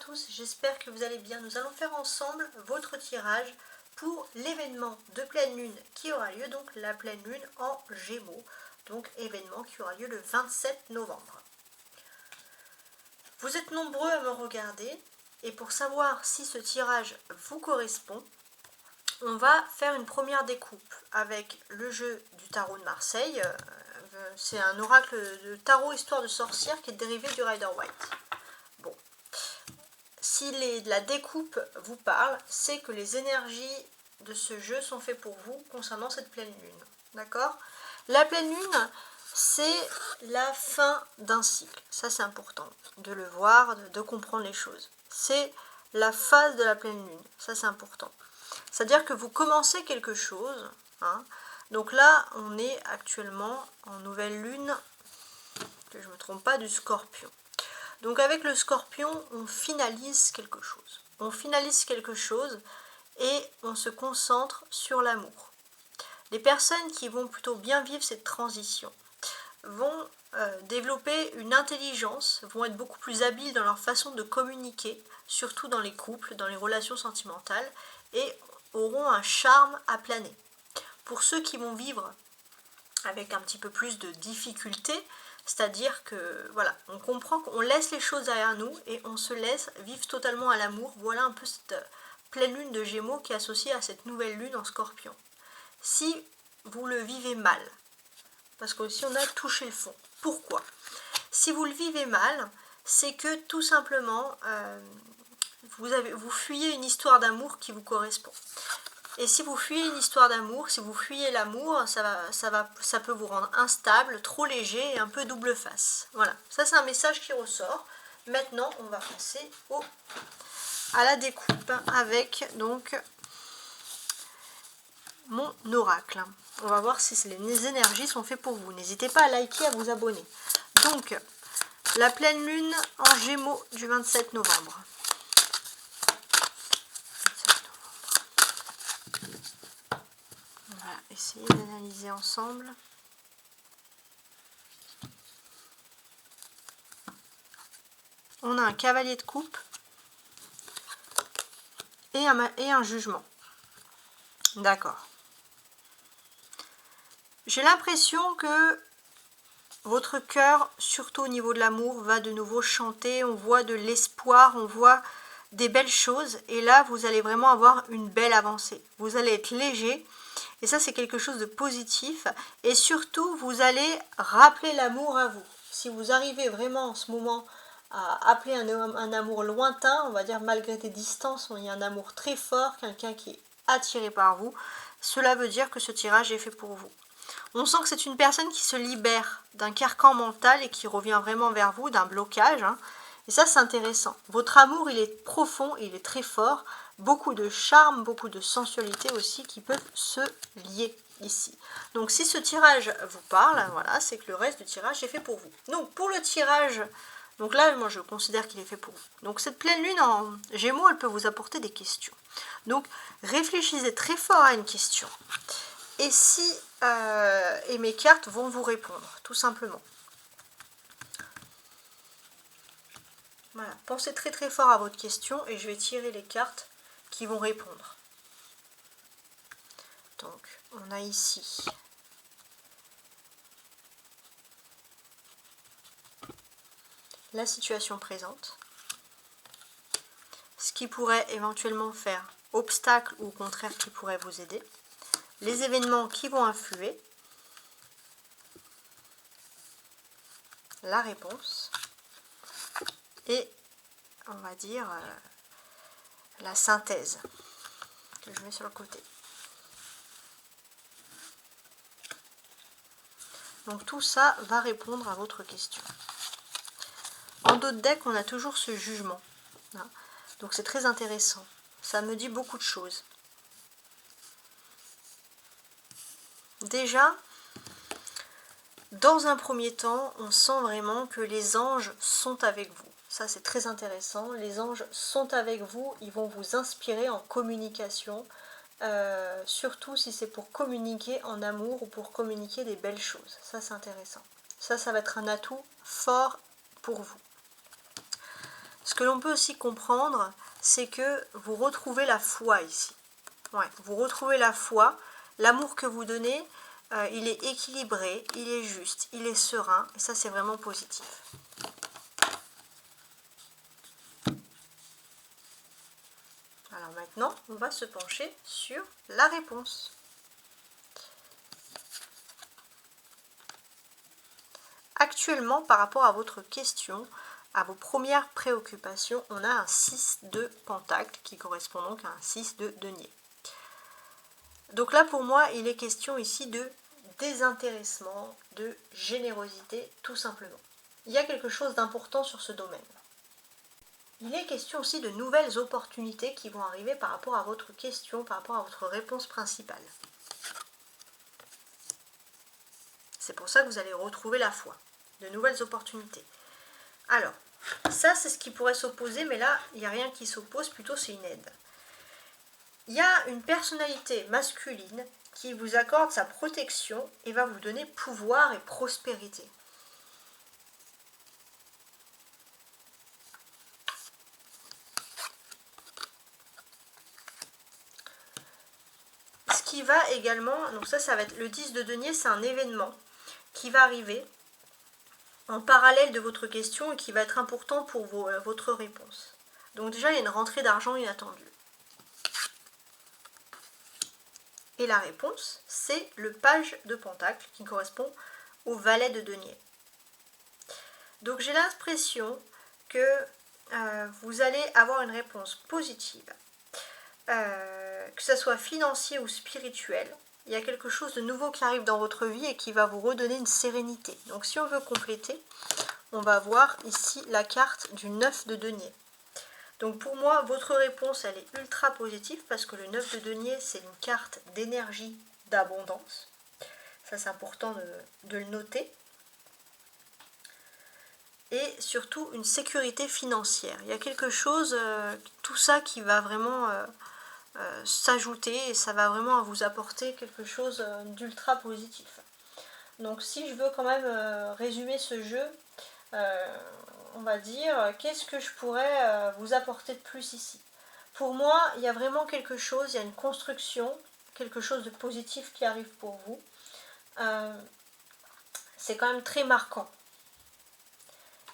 tous, j'espère que vous allez bien. Nous allons faire ensemble votre tirage pour l'événement de pleine lune qui aura lieu, donc la pleine lune en Gémeaux, donc événement qui aura lieu le 27 novembre. Vous êtes nombreux à me regarder et pour savoir si ce tirage vous correspond, on va faire une première découpe avec le jeu du tarot de Marseille. C'est un oracle de tarot histoire de sorcière qui est dérivé du Rider-Waite. Bon, si la découpe vous parle, c'est que les énergies de ce jeu sont faites pour vous concernant cette pleine lune. D'accord? La pleine lune, c'est la fin d'un cycle. Ça, c'est important de le voir, de comprendre les choses. C'est la phase de la pleine lune. Ça, c'est important. C'est-à-dire que vous commencez quelque chose. Hein. Donc là, on est actuellement en nouvelle lune, que je ne me trompe pas, du Scorpion. Donc avec le Scorpion, on finalise quelque chose. On finalise quelque chose et on se concentre sur l'amour. Les personnes qui vont plutôt bien vivre cette transition vont développer une intelligence, vont être beaucoup plus habiles dans leur façon de communiquer, surtout dans les couples, dans les relations sentimentales, et auront un charme à planer. Pour ceux qui vont vivre avec un petit peu plus de difficultés, c'est-à-dire que voilà, on comprend qu'on laisse les choses derrière nous et on se laisse vivre totalement à l'amour. Voilà un peu cette pleine lune de Gémeaux qui est associée à cette nouvelle lune en Scorpion. Si vous le vivez mal, parce qu'aussi on a touché le fond. Pourquoi? Si vous le vivez mal, c'est que tout simplement vous fuyez une histoire d'amour qui vous correspond. Et si vous fuyez une histoire d'amour, si vous fuyez l'amour, ça peut vous rendre instable, trop léger et un peu double face. Voilà, ça c'est un message qui ressort. Maintenant, on va passer à la découpe avec donc mon oracle. On va voir si les énergies sont faites pour vous. N'hésitez pas à liker, à vous abonner. Donc, la pleine lune en Gémeaux du 27 novembre. On va essayer d'analyser ensemble. On a un cavalier de coupe et un jugement. D'accord. J'ai l'impression que votre cœur, surtout au niveau de l'amour, va de nouveau chanter. On voit de l'espoir, on voit des belles choses. Et là, vous allez vraiment avoir une belle avancée. Vous allez être léger. Et ça, c'est quelque chose de positif. Et surtout, vous allez rappeler l'amour à vous. Si vous arrivez vraiment en ce moment à appeler un amour lointain, on va dire malgré des distances, il y a un amour très fort, quelqu'un qui est attiré par vous, cela veut dire que ce tirage est fait pour vous. On sent que c'est une personne qui se libère d'un carcan mental et qui revient vraiment vers vous, d'un blocage. Hein. Et ça, c'est intéressant. Votre amour, il est profond, il est très fort. Beaucoup de charme, beaucoup de sensualité aussi qui peuvent se lier ici. Donc, si ce tirage vous parle, voilà, c'est que le reste du tirage est fait pour vous. Donc, pour le tirage, donc là, moi, je considère qu'il est fait pour vous. Donc, cette pleine lune en Gémeaux, elle peut vous apporter des questions. Donc, réfléchissez très fort à une question. Et si et mes cartes vont vous répondre, tout simplement. Voilà, pensez très très fort à votre question et je vais tirer les cartes qui vont répondre. Donc, on a ici la situation présente, ce qui pourrait éventuellement faire obstacle ou au contraire qui pourrait vous aider, les événements qui vont influer, la réponse et on va dire la synthèse que je mets sur le côté. Donc tout ça va répondre à votre question. En d'autres decks, on a toujours ce jugement. Hein. Donc c'est très intéressant. Ça me dit beaucoup de choses. Déjà, dans un premier temps, on sent vraiment que les anges sont avec vous. Ça, c'est très intéressant. Les anges sont avec vous. Ils vont vous inspirer en communication. Surtout si c'est pour communiquer en amour ou pour communiquer des belles choses. Ça, c'est intéressant. Ça va être un atout fort pour vous. Ce que l'on peut aussi comprendre, c'est que vous retrouvez la foi ici. Ouais, vous retrouvez la foi, l'amour que vous donnez, il est équilibré, il est juste, il est serein, et ça c'est vraiment positif. Alors maintenant, on va se pencher sur la réponse. Actuellement, par rapport à votre question, à vos premières préoccupations, on a un 6 de pentacle qui correspond donc à un 6 de denier. Donc là, pour moi, il est question ici de désintéressement, de générosité, tout simplement. Il y a quelque chose d'important sur ce domaine. Il est question aussi de nouvelles opportunités qui vont arriver par rapport à votre question, par rapport à votre réponse principale. C'est pour ça que vous allez retrouver la foi, de nouvelles opportunités. Alors, ça c'est ce qui pourrait s'opposer, mais là, il n'y a rien qui s'oppose, plutôt c'est une aide. Il y a une personnalité masculine qui vous accorde sa protection et va vous donner pouvoir et prospérité. Ce qui va également, donc ça va être le 10 de denier, c'est un événement qui va arriver en parallèle de votre question et qui va être important pour votre réponse. Donc déjà, il y a une rentrée d'argent inattendue. Et la réponse, c'est le page de pentacle qui correspond au valet de denier. Donc j'ai l'impression que vous allez avoir une réponse positive, que ce soit financier ou spirituel. Il y a quelque chose de nouveau qui arrive dans votre vie et qui va vous redonner une sérénité. Donc si on veut compléter, on va voir ici la carte du 9 de denier. Donc pour moi, votre réponse, elle est ultra positive parce que le 9 de denier, c'est une carte d'énergie, d'abondance. Ça, c'est important de le noter. Et surtout, une sécurité financière. Il y a quelque chose, tout ça qui va vraiment s'ajouter et ça va vraiment vous apporter quelque chose d'ultra positif. Donc si je veux quand même résumer ce jeu, on va dire, qu'est-ce que je pourrais vous apporter de plus ici? Pour moi, il y a vraiment quelque chose, il y a une construction, quelque chose de positif qui arrive pour vous. C'est quand même très marquant.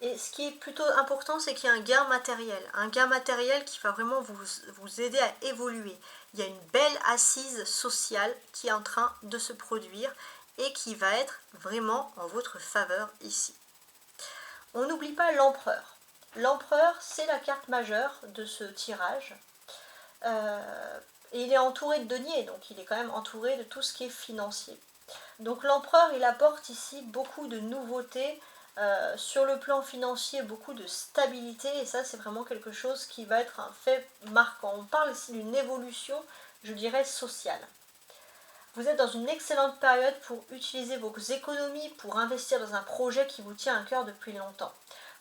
Et ce qui est plutôt important, c'est qu'il y a un gain matériel qui va vraiment vous aider à évoluer. Il y a une belle assise sociale qui est en train de se produire et qui va être vraiment en votre faveur ici. On n'oublie pas l'empereur. L'empereur, c'est la carte majeure de ce tirage. Et il est entouré de deniers, donc il est quand même entouré de tout ce qui est financier. Donc l'empereur, il apporte ici beaucoup de nouveautés sur le plan financier, beaucoup de stabilité, et ça c'est vraiment quelque chose qui va être un fait marquant. On parle ici d'une évolution, je dirais, sociale. Vous êtes dans une excellente période pour utiliser vos économies, pour investir dans un projet qui vous tient à cœur depuis longtemps.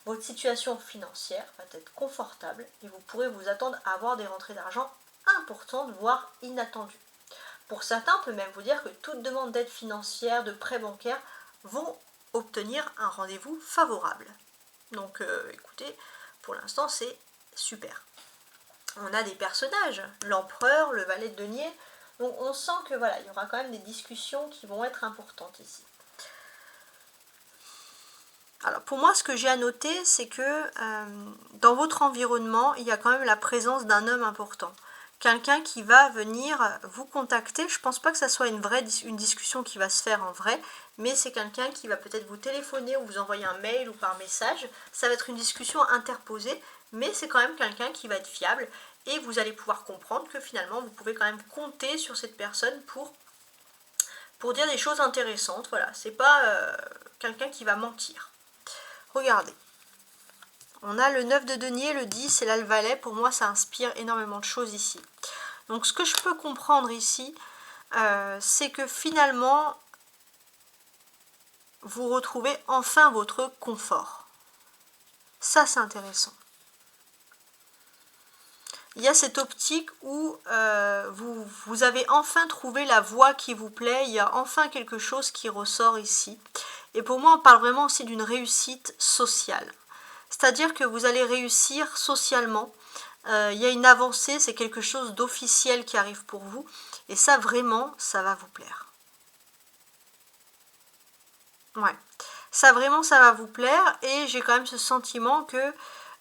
Votre situation financière va être confortable et vous pourrez vous attendre à avoir des rentrées d'argent importantes, voire inattendues. Pour certains, on peut même vous dire que toute demande d'aide financière, de prêt bancaire, vont obtenir un rendez-vous favorable. Donc écoutez, pour l'instant c'est super. On a des personnages, l'empereur, le valet de denier, donc on sent que voilà, il y aura quand même des discussions qui vont être importantes ici. Alors pour moi, ce que j'ai à noter, c'est que dans votre environnement, il y a quand même la présence d'un homme important. Quelqu'un qui va venir vous contacter. Je ne pense pas que ça soit une discussion qui va se faire en vrai, mais c'est quelqu'un qui va peut-être vous téléphoner ou vous envoyer un mail ou par message. Ça va être une discussion interposée, mais c'est quand même quelqu'un qui va être fiable et vous allez pouvoir comprendre que finalement vous pouvez quand même compter sur cette personne pour dire des choses intéressantes. Voilà, c'est pas quelqu'un qui va mentir. Regardez. On a le 9 de denier, le 10 et là le valet. Pour moi, ça inspire énormément de choses ici. Donc, ce que je peux comprendre ici, c'est que finalement, vous retrouvez enfin votre confort. Ça, c'est intéressant. Il y a cette optique où vous avez enfin trouvé la voie qui vous plaît. Il y a enfin quelque chose qui ressort ici. Et pour moi, on parle vraiment aussi d'une réussite sociale. c'est-à-dire que vous allez réussir socialement. Il y a une avancée, c'est quelque chose d'officiel qui arrive pour vous. Et ça, vraiment, ça va vous plaire. Ouais. Ça, vraiment, ça va vous plaire. Et j'ai quand même ce sentiment que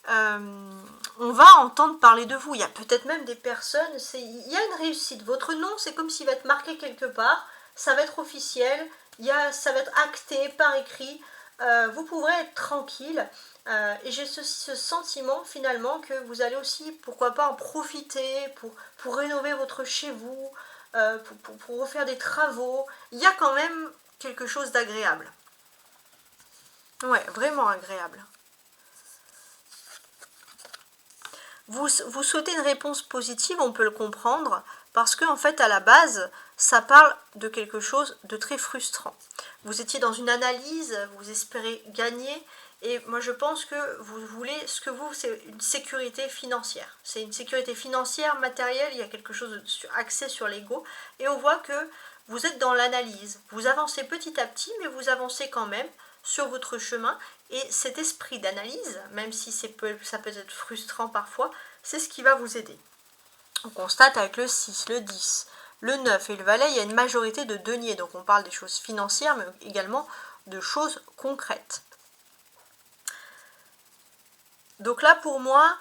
on va entendre parler de vous. Il y a peut-être même des personnes, il y a une réussite. Votre nom, c'est comme s'il va être marqué quelque part. Ça va être officiel. Ça va être acté par écrit. Vous pourrez être tranquille. Et j'ai ce sentiment finalement que vous allez aussi, pourquoi pas, en profiter pour rénover votre chez vous, pour refaire des travaux. Il y a quand même quelque chose d'agréable. Ouais, vraiment agréable. Vous souhaitez une réponse positive, on peut le comprendre, parce que en fait, à la base, ça parle de quelque chose de très frustrant. Vous étiez dans une analyse, vous espérez gagner, et moi je pense que vous voulez, c'est une sécurité financière. C'est une sécurité financière, matérielle, il y a quelque chose axé sur l'ego, et on voit que vous êtes dans l'analyse. Vous avancez petit à petit, mais vous avancez quand même sur votre chemin, et cet esprit d'analyse, même si ça peut être frustrant parfois, c'est ce qui va vous aider. On constate avec le 6, le 10, le 9 et le valet, il y a une majorité de deniers, donc on parle des choses financières, mais également de choses concrètes. Donc là, pour moi,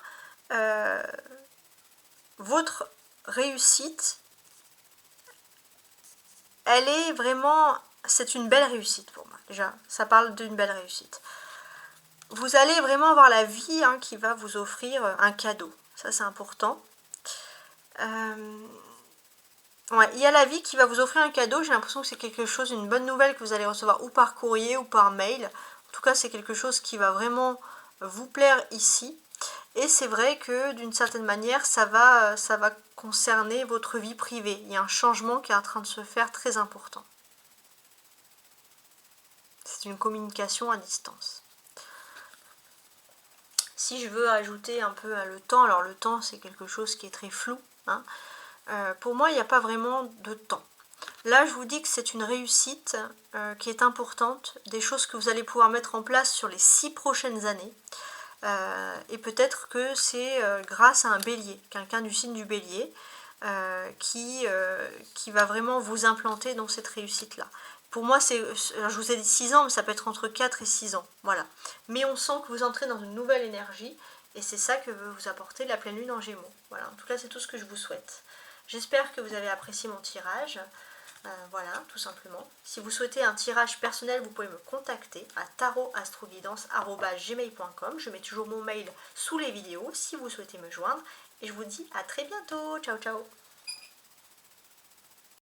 votre réussite, elle est vraiment, c'est une belle réussite pour moi. Déjà, ça parle d'une belle réussite. Vous allez vraiment avoir la vie qui va vous offrir un cadeau. Ça, c'est important. Ouais, il y a la vie qui va vous offrir un cadeau. J'ai l'impression que c'est quelque chose, une bonne nouvelle que vous allez recevoir ou par courrier ou par mail. En tout cas, c'est quelque chose qui va vraiment vous plaire ici. Et c'est vrai que d'une certaine manière, ça va concerner votre vie privée. Il y a un changement qui est en train de se faire très important. C'est une communication à distance. Si je veux ajouter un peu le temps, alors le temps c'est quelque chose qui est très flou. Pour moi, il n'y a pas vraiment de temps. Là, je vous dis que c'est une réussite qui est importante, des choses que vous allez pouvoir mettre en place sur les 6 prochaines années. Et peut-être que c'est grâce à un bélier, quelqu'un du signe du bélier, qui va vraiment vous implanter dans cette réussite-là. Pour moi, je vous ai dit 6 ans, mais ça peut être entre 4 et 6 ans. Voilà. Mais on sent que vous entrez dans une nouvelle énergie, et c'est ça que veut vous apporter la pleine lune en Gémeaux. Voilà. En tout cas, c'est tout ce que je vous souhaite. J'espère que vous avez apprécié mon tirage. Voilà, tout simplement. Si vous souhaitez un tirage personnel, vous pouvez me contacter à tarotastroguidance@gmail.com. Je mets toujours mon mail sous les vidéos si vous souhaitez me joindre. Et je vous dis à très bientôt. Ciao, ciao.